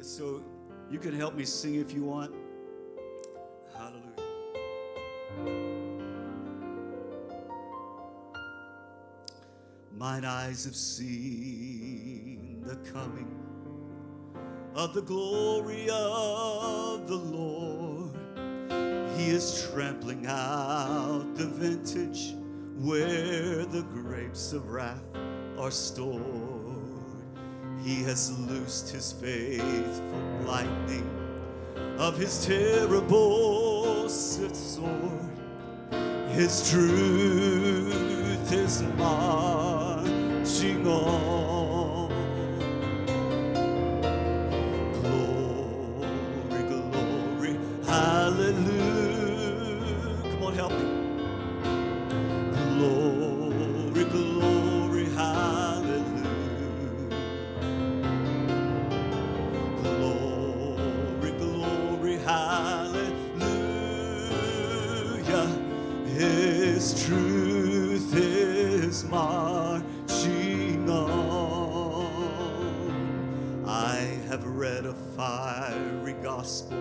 So you can help me sing if you want. Hallelujah. Mine eyes have seen the coming of the glory of the Lord. He is trampling out the vintage where the grapes of wrath are stored. He has loosed his faithful lightning of his terrible swift sword. His truth is marching on. Glory, glory, hallelujah. Come on, help me. Glory, glory, hallelujah. Glory, glory, hallelujah. His truth is marching on. I have read a fiery gospel,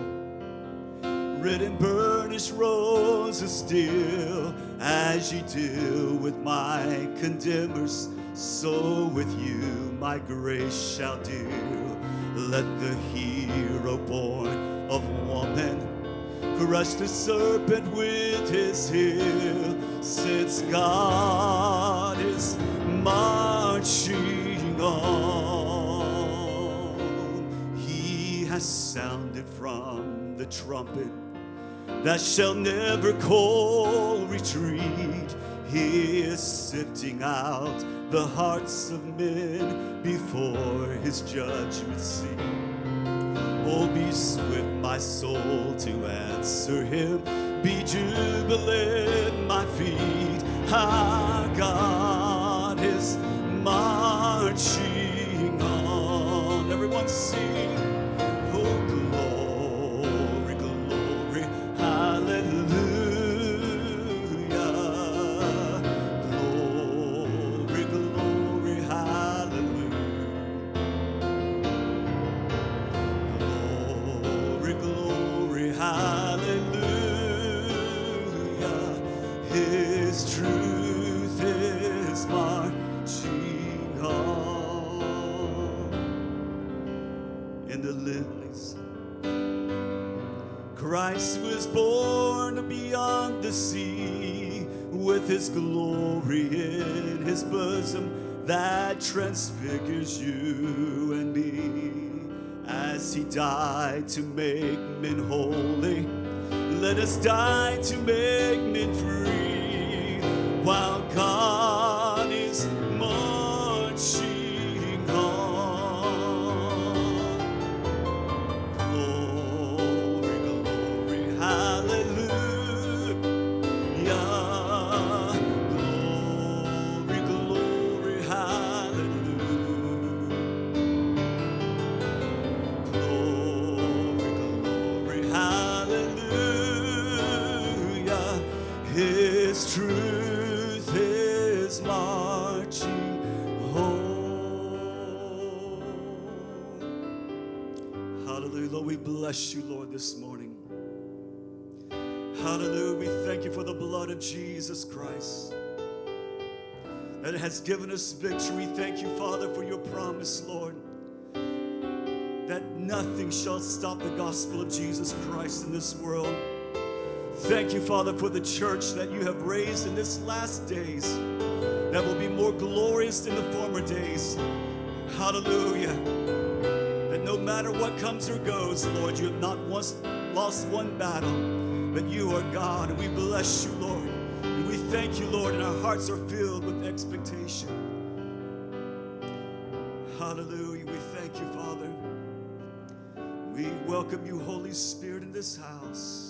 written burnished roses still. As ye deal with my condemners, so with you my grace shall deal. Let the hero born of woman crush the serpent with his heel, since God is marching on. He has sounded from the trumpet that shall never call retreat. He is sifting out the hearts of men before his judgment seat. Oh, be swift, my soul, to answer him. Be jubilant, my feet. Our God is marching on. Everyone sing. Oh, glory, glory, hallelujah. Glory, glory, hallelujah. Glory, hallelujah. His truth is marching on. In the lilies, Christ was born beyond the sea, with his glory in his bosom that transfigures you and me. As he died to make men holy, let us die to make men free, while God is marching on. Glory, glory, hallelujah. Glory, glory, hallelujah. Glory, glory, hallelujah. His truth is marching home. Hallelujah. Lord, we bless you, Lord, this morning. Hallelujah. We thank you for the blood of Jesus Christ that has given us victory. Thank you, Father, for your promise, Lord, that nothing shall stop the gospel of Jesus Christ in this world. Thank you, Father, for the church that you have raised in this last days that will be more glorious than the former days. Hallelujah. That no matter what comes or goes, Lord, you have not once lost one battle, but you are God, and we bless you, Lord. And we thank you, Lord, and our hearts are filled with expectation. Hallelujah. We thank you, Father. We welcome you, Holy Spirit, in this house.